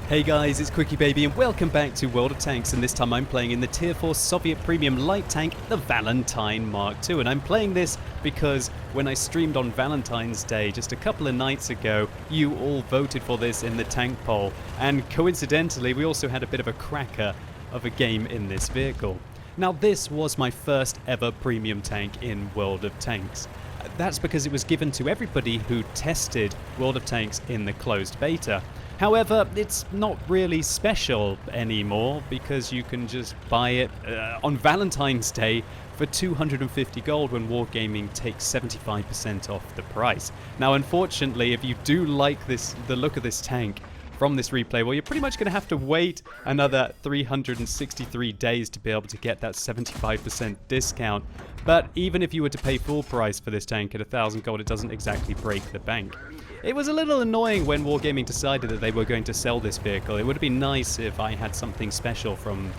Hey guys, it's QuickyBaby and welcome back to World of Tanks, and this time I'm playing in the Tier 4 Soviet Premium Light Tank, the Valentine Mark II. And I'm playing this because when I streamed on Valentine's Day just a couple of nights ago, you all voted for this in the tank poll. And coincidentally, we also had a bit of a cracker of a game in this vehicle. Now this was my first ever premium tank in World of Tanks. That's because it was given to everybody who tested World of Tanks in the closed beta. However, it's not really special anymore because you can just buy it on Valentine's Day for 250 gold when Wargaming takes 75% off the price. Now, unfortunately, if you do like the look of this tank from this replay, well, you're pretty much going to have to wait another 363 days to be able to get that 75% discount. But even if you were to pay full price for this tank at 1,000 gold, it doesn't exactly break the bank. It was a little annoying when Wargaming decided that they were going to sell this vehicle. It would have been nice if I had something special from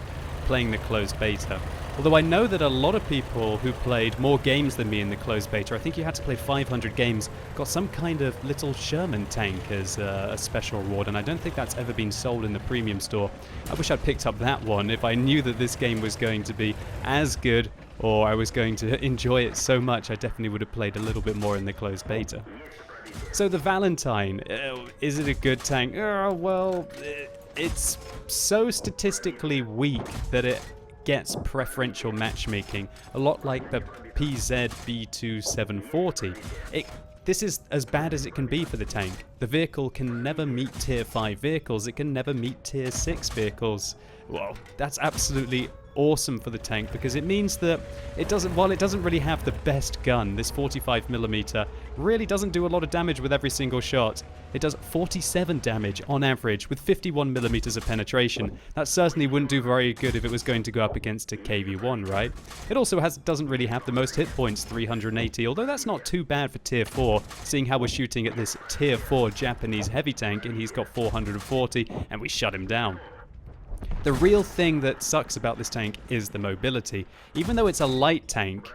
playing the closed beta. Although I know that a lot of people who played more games than me in the closed beta, I think you had to play 500 games, got some kind of little Sherman tank as a special reward, and I don't think that's ever been sold in the premium store. I wish I'd picked up that one if I knew that this game was going to be as good, or I was going to enjoy it so much. I definitely would have played a little bit more in the closed beta. So the Valentine, is it a good tank? Well, it's so statistically weak that it gets preferential matchmaking, a lot like the PZ B2740. This is as bad as it can be for the tank. The vehicle can never meet tier 5 vehicles, it can never meet tier 6 vehicles. Well, that's absolutely awesome for the tank because it means that while it doesn't really have the best gun, this 45mm really doesn't do a lot of damage with every single shot. It does 47 damage on average with 51mm of penetration. That certainly wouldn't do very good if it was going to go up against a KV-1, right? It also doesn't really have the most hit points, 380, although that's not too bad for tier 4, seeing how we're shooting at this tier 4 Japanese heavy tank and he's got 440 and we shut him down. The real thing that sucks about this tank is the mobility. Even though it's a light tank,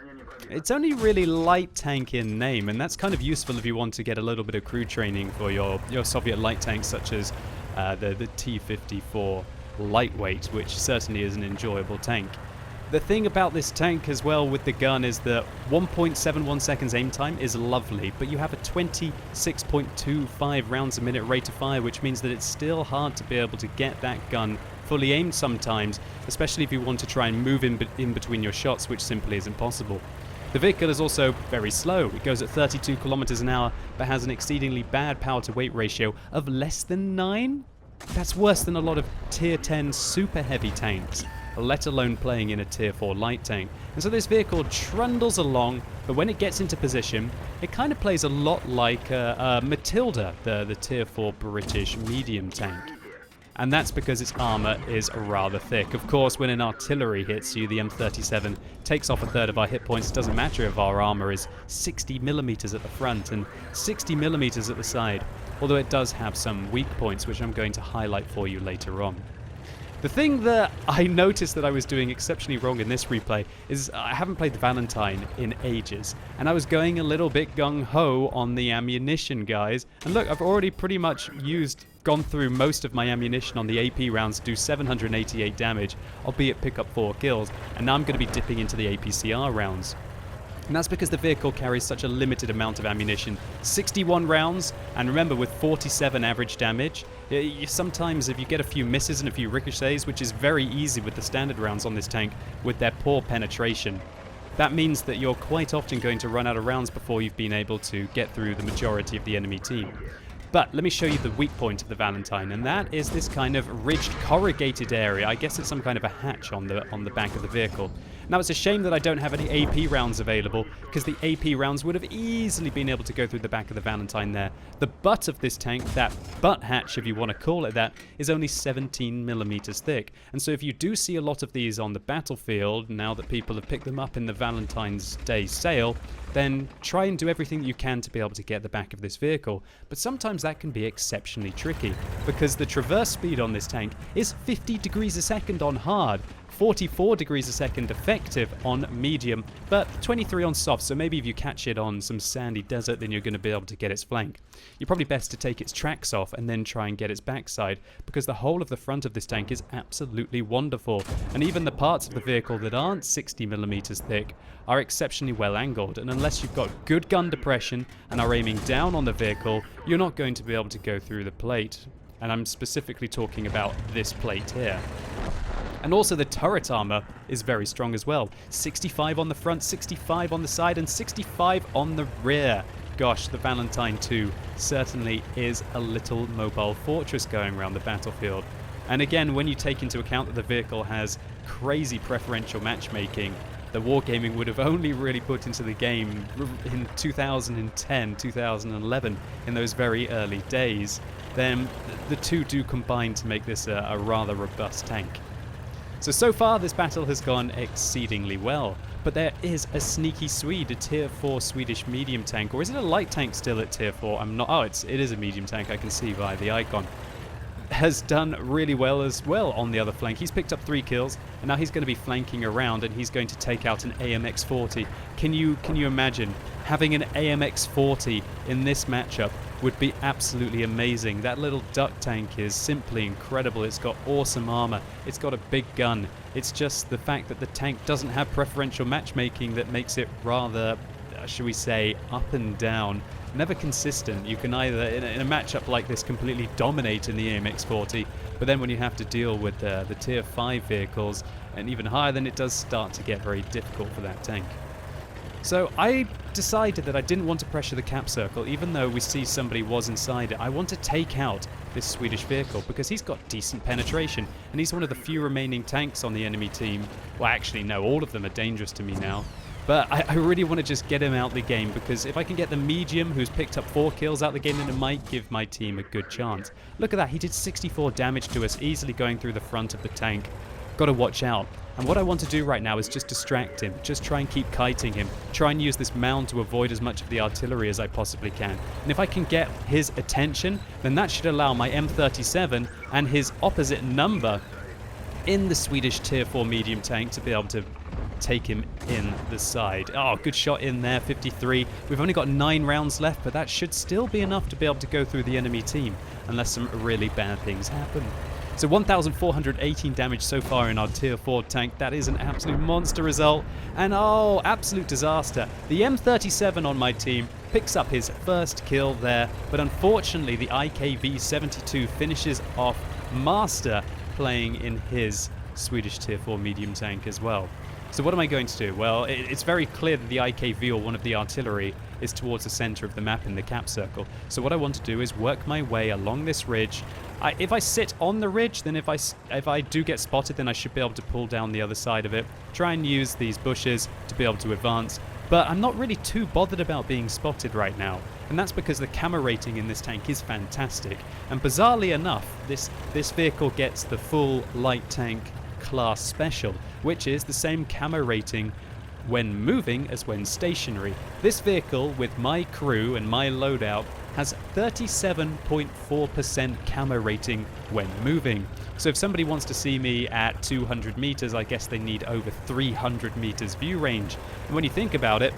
it's only really light tank in name, and that's kind of useful if you want to get a little bit of crew training for your Soviet light tanks, such as the T-54 lightweight, which certainly is an enjoyable tank. The thing about this tank as well with the gun is that 1.71 seconds aim time is lovely, but you have a 26.25 rounds a minute rate of fire, which means that it's still hard to be able to get that gun fully aimed sometimes, especially if you want to try and move in between your shots, which simply isn't possible. The vehicle is also very slow. It goes at 32 kilometers an hour, but has an exceedingly bad power to weight ratio of less than 9. That's worse than a lot of tier 10 super heavy tanks, let alone playing in a tier 4 light tank. And so this vehicle trundles along, but when it gets into position, it kind of plays a lot like Matilda, the tier 4 British medium tank. And that's because its armour is rather thick. Of course, when an artillery hits you, the M37 takes off a third of our hit points. It doesn't matter if our armour is 60mm at the front and 60mm at the side, although it does have some weak points, which I'm going to highlight for you later on. The thing that I noticed that I was doing exceptionally wrong in this replay is I haven't played the Valentine in ages, and I was going a little bit gung-ho on the ammunition, guys. And look, I've already pretty much gone through most of my ammunition on the AP rounds to do 788 damage, albeit pick up 4 kills, and now I'm going to be dipping into the APCR rounds. And that's because the vehicle carries such a limited amount of ammunition. 61 rounds, and remember, with 47 average damage, sometimes if you get a few misses and a few ricochets, which is very easy with the standard rounds on this tank, with their poor penetration, that means that you're quite often going to run out of rounds before you've been able to get through the majority of the enemy team. But let me show you the weak point of the Valentine, and that is this kind of ridged, corrugated area. I guess it's some kind of a hatch on the back of the vehicle. Now, it's a shame that I don't have any AP rounds available, because the AP rounds would have easily been able to go through the back of the Valentine there. The butt of this tank, that butt hatch if you want to call it that, is only 17mm thick. And so if you do see a lot of these on the battlefield, now that people have picked them up in the Valentine's Day sale, then try and do everything you can to be able to get the back of this vehicle. But sometimes that can be exceptionally tricky, because the traverse speed on this tank is 50 degrees a second on hard, 44 degrees a second effective on medium, but 23 on soft, so maybe if you catch it on some sandy desert, then you're going to be able to get its flank. You're probably best to take its tracks off and then try and get its backside, because the whole of the front of this tank is absolutely wonderful, and even the parts of the vehicle that aren't 60mm thick are exceptionally well angled, and unless you've got good gun depression and are aiming down on the vehicle, you're not going to be able to go through the plate. And I'm specifically talking about this plate here. And also the turret armor is very strong as well. 65 on the front, 65 on the side, and 65 on the rear. Gosh, the Valentine II certainly is a little mobile fortress going around the battlefield. And again, when you take into account that the vehicle has crazy preferential matchmaking, the wargaming would have only really put into the game in 2010, 2011, in those very early days, then the two do combine to make this a rather robust tank. So far this battle has gone exceedingly well, but there is a sneaky Swede, a tier 4 Swedish medium tank, or is it a light tank still at tier 4? I'm not, oh, it is a medium tank, I can see by the icon. Has done really well as well on the other flank. He's picked up 3 kills, and now he's going to be flanking around, and he's going to take out an AMX-40. Can you imagine having an AMX-40 in this matchup? Would be absolutely amazing. That little duck tank is simply incredible. It's got awesome armor. It's got a big gun. It's just the fact that the tank doesn't have preferential matchmaking that makes it rather, should we say, up and down. Never consistent. You can either, in a matchup like this, completely dominate in the AMX-40, but then when you have to deal with the tier 5 vehicles, and even higher, then it does start to get very difficult for that tank. So I decided that I didn't want to pressure the cap circle, even though we see somebody was inside it. I want to take out this Swedish vehicle because he's got decent penetration, and he's one of the few remaining tanks on the enemy team. Well, actually, no, all of them are dangerous to me now. But I really want to just get him out the game, because if I can get the medium, who's picked up 4 kills, out the game, then it might give my team a good chance. Look at that, he did 64 damage to us, easily going through the front of the tank. Got to watch out. And what I want to do right now is just distract him, just try and keep kiting him, try and use this mound to avoid as much of the artillery as I possibly can. And if I can get his attention, then that should allow my M37 and his opposite number in the Swedish tier 4 medium tank to be able to take him in the side. Oh, good shot in there, 53. We've only got 9 rounds left, but that should still be enough to be able to go through the enemy team, unless some really bad things happen. So 1,418 damage so far in our tier 4 tank. That is an absolute monster result. And oh, absolute disaster. The M37 on my team picks up his first kill there, but unfortunately the IKV-72 finishes off Master playing in his Swedish tier 4 medium tank as well. So what am I going to do? Well, it's very clear that the IKV, or one of the artillery, is towards the center of the map in the cap circle. So what I want to do is work my way along this ridge. If I sit on the ridge, then if I do get spotted, then I should be able to pull down the other side of it, try and use these bushes to be able to advance. But I'm not really too bothered about being spotted right now, and that's because the camo rating in this tank is fantastic. And bizarrely enough, this vehicle gets the full light tank class special, which is the same camo rating when moving as when stationary. This vehicle, with my crew and my loadout, has 37.4% camo rating when moving. So if somebody wants to see me at 200 meters, I guess they need over 300 meters view range. And when you think about it,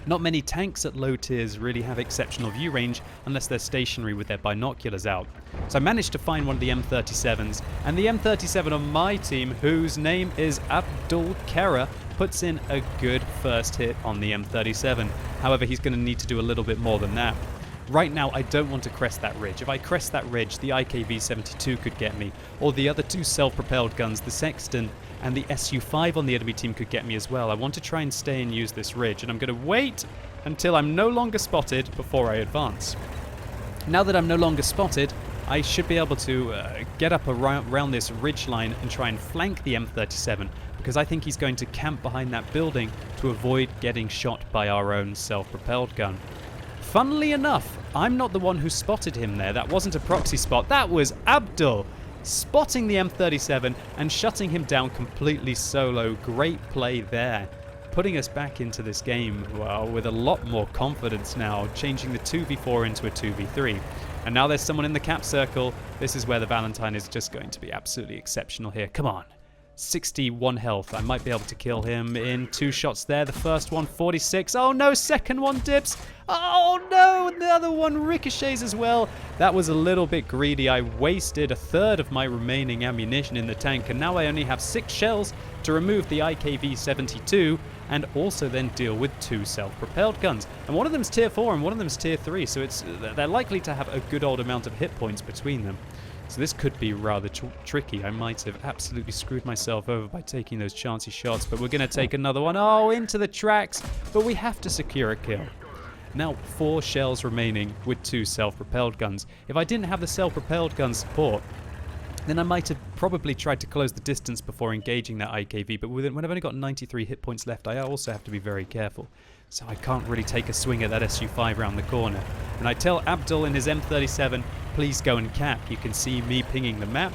not many tanks at low tiers really have exceptional view range unless they're stationary with their binoculars out. So I managed to find one of the M37s, and the M37 on my team, whose name is Abdul Kara, puts in a good first hit on the M37. However, he's going to need to do a little bit more than that. Right now, I don't want to crest that ridge. If I crest that ridge, the IKV-72 could get me, or the other 2 self-propelled guns, the Sexton and the SU-5 on the enemy team, could get me as well. I want to try and stay and use this ridge, and I'm going to wait until I'm no longer spotted before I advance. Now that I'm no longer spotted, I should be able to get up around this ridge line and try and flank the M37, because I think he's going to camp behind that building to avoid getting shot by our own self-propelled gun. Funnily enough, I'm not the one who spotted him there. That wasn't a proxy spot. That was Abdul spotting the M37 and shutting him down completely solo. Great play there. Putting us back into this game, well, with a lot more confidence now, changing the 2v4 into a 2v3. And now there's someone in the cap circle. This is where the Valentine is just going to be absolutely exceptional here. Come on. 61 health. I might be able to kill him in 2 shots there. The first one, 46. Oh no, second one dips. Oh no, and the other one ricochets as well. That was a little bit greedy. I wasted a third of my remaining ammunition in the tank, and now I only have 6 shells to remove the IKV-72 and also then deal with 2 self-propelled guns. And one of them's tier 4 and one of them's tier 3, so they're likely to have a good old amount of hit points between them. So this could be rather tricky. I might have absolutely screwed myself over by taking those chancy shots, but we're going to take another one. Oh, into the tracks, but we have to secure a kill. Now 4 shells remaining with 2 self-propelled guns. If I didn't have the self-propelled gun support, then I might have probably tried to close the distance before engaging that IKV, but when I've only got 93 hit points left, I also have to be very careful. So I can't really take a swing at that SU-5 round the corner. And I tell Abdul in his M37, please go and cap. You can see me pinging the map.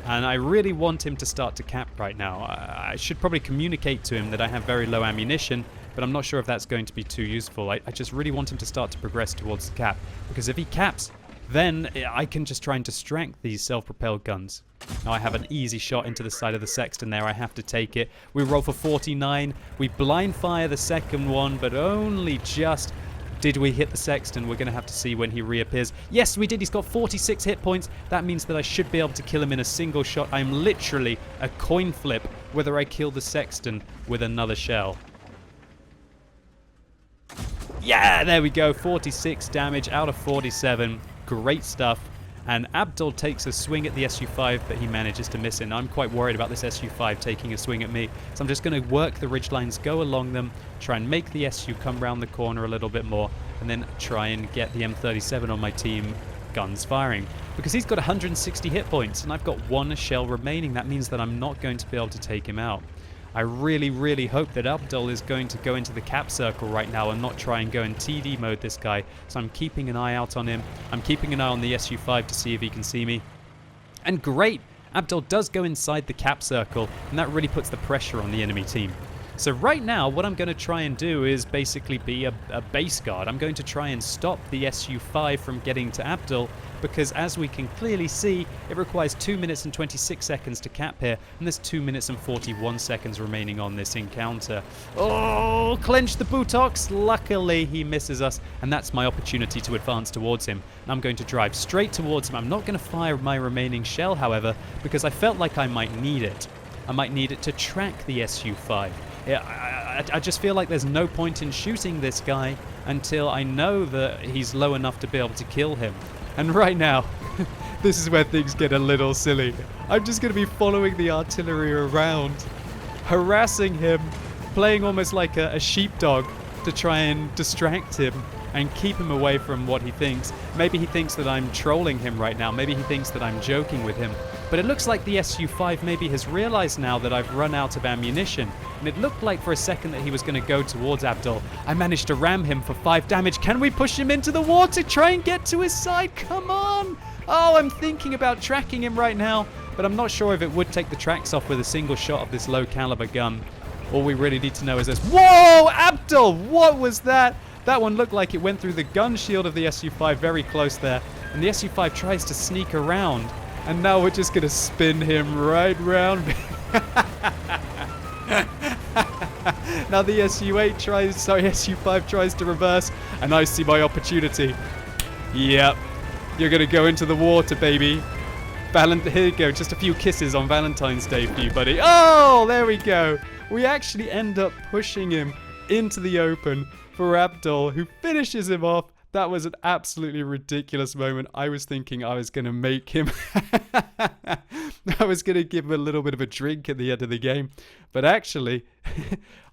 And I really want him to start to cap right now. I should probably communicate to him that I have very low ammunition, but I'm not sure if that's going to be too useful. I just really want him to start to progress towards the cap, because if he caps, then I can just try and distract these self-propelled guns. Now I have an easy shot into the side of the Sexton there. I have to take it. We roll for 49. We blind fire the second one, but only just. Did we hit the Sexton? We're going to have to see when he reappears. Yes, we did. He's got 46 hit points. That means that I should be able to kill him in a single shot. I'm literally a coin flip whether I kill the Sexton with another shell. Yeah, there we go. 46 damage out of 47. Great stuff. And Abdul takes a swing at the SU-5, but he manages to miss it. And I'm quite worried about this SU-5 taking a swing at me. So I'm just going to work the ridgelines, go along them, try and make the SU come around the corner a little bit more, and then try and get the M37 on my team guns firing. Because he's got 160 hit points, and I've got 1 shell remaining. That means that I'm not going to be able to take him out. I really, really hope that Abdul is going to go into the cap circle right now and not try and go in TD mode this guy. So I'm keeping an eye out on him. I'm keeping an eye on the SU-5 to see if he can see me. And great! Abdul does go inside the cap circle, and that really puts the pressure on the enemy team. So right now, what I'm going to try and do is basically be a base guard. I'm going to try and stop the SU-5 from getting to Abdul, because as we can clearly see, it requires 2 minutes and 26 seconds to cap here, and there's 2 minutes and 41 seconds remaining on this encounter. Oh, clench the buttocks! Luckily, he misses us, and that's my opportunity to advance towards him. And I'm going to drive straight towards him. I'm not going to fire my remaining shell, however, because I felt like I might need it. I might need it to track the SU-5. I just feel like there's no point in shooting this guy until I know that he's low enough to be able to kill him. And right now, this is where things get a little silly. I'm just going to be following the artillery around, harassing him, playing almost like a sheepdog to try and distract him and keep him away from what he thinks. Maybe he thinks that I'm trolling him right now. Maybe he thinks that I'm joking with him. But it looks like the SU-5 maybe has realized now that I've run out of ammunition. And it looked like for a second that he was going to go towards Abdul. I managed to ram him for 5 damage. Can we push him into the water? Try and get to his side. Come on. Oh, I'm thinking about tracking him right now. But I'm not sure if it would take the tracks off with a single shot of this low caliber gun. All we really need to know is this. Whoa, Abdul, what was that? That one looked like it went through the gun shield of the SU-5 very close there. And the SU-5 tries to sneak around. And now we're just going to spin him right round. Now the SU-5 tries to reverse. And I see my opportunity. Yep. You're going to go into the water, baby. Here you go. Just a few kisses on Valentine's Day for you, buddy. Oh, there we go. We actually end up pushing him into the open for Abdul, who finishes him off. That was an absolutely ridiculous moment. I was thinking I was going to make him... I was going to give him a little bit of a drink at the end of the game. But actually,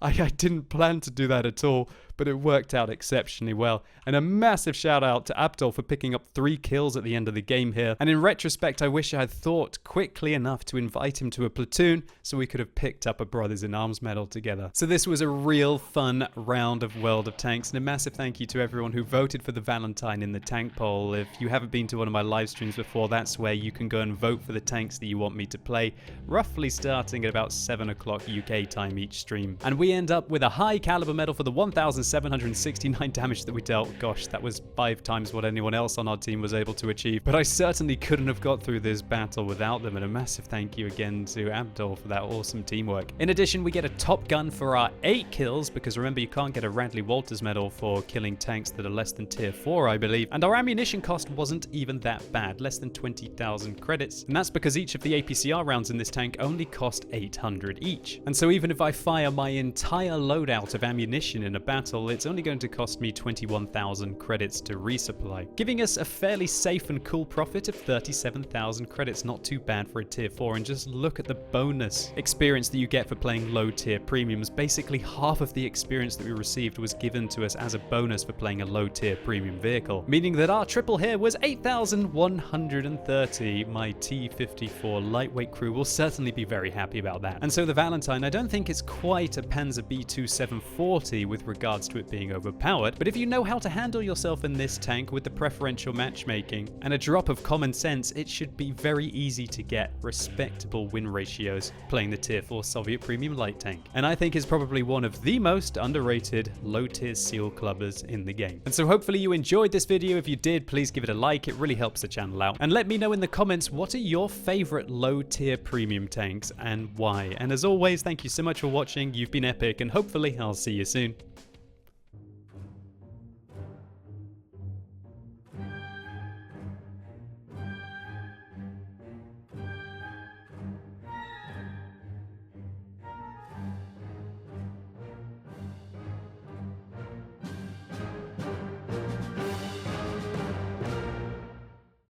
I didn't plan to do that at all. But it worked out exceptionally well. And a massive shout out to Abdul for picking up 3 kills at the end of the game here. And in retrospect, I wish I had thought quickly enough to invite him to a platoon so we could have picked up a Brothers in Arms medal together. So this was a real fun round of World of Tanks. And a massive thank you to everyone who voted for the Valentine in the tank poll. If you haven't been to one of my live streams before, that's where you can go and vote for the tanks that you want me to play, roughly starting at about 7 o'clock UK time each stream. And we end up with a high caliber medal for the 1000 769 damage that we dealt. Gosh, that was 5 times what anyone else on our team was able to achieve. But I certainly couldn't have got through this battle without them, and a massive thank you again to Abdul for that awesome teamwork. In addition, we get a Top Gun for our 8 kills, because remember, you can't get a Radley Walters medal for killing tanks that are less than tier 4, I believe. And our ammunition cost wasn't even that bad, less than 20,000 credits. And that's because each of the APCR rounds in this tank only cost 800 each. And so even if I fire my entire loadout of ammunition in a battle, it's only going to cost me 21,000 credits to resupply, giving us a fairly safe and cool profit of 37,000 credits. Not too bad for a tier 4. And just look at the bonus experience that you get for playing low tier premiums. Basically half of the experience that we received was given to us as a bonus for playing a low tier premium vehicle, meaning that our triple here was 8,130. My T-54 lightweight crew will certainly be very happy about that. And so the Valentine, I don't think it's quite a Panzer B2 740 with regards to it being overpowered, but if you know how to handle yourself in this tank with the preferential matchmaking and a drop of common sense, it should be very easy to get respectable win ratios playing the tier 4 Soviet premium light tank. And I think is probably one of the most underrated low tier seal clubbers in the game. And so hopefully you enjoyed this video. If you did, please give it a like. It really helps the channel out. And let me know in the comments, what are your favorite low tier premium tanks and why? And as always, thank you so much for watching. You've been epic, and hopefully I'll see you soon.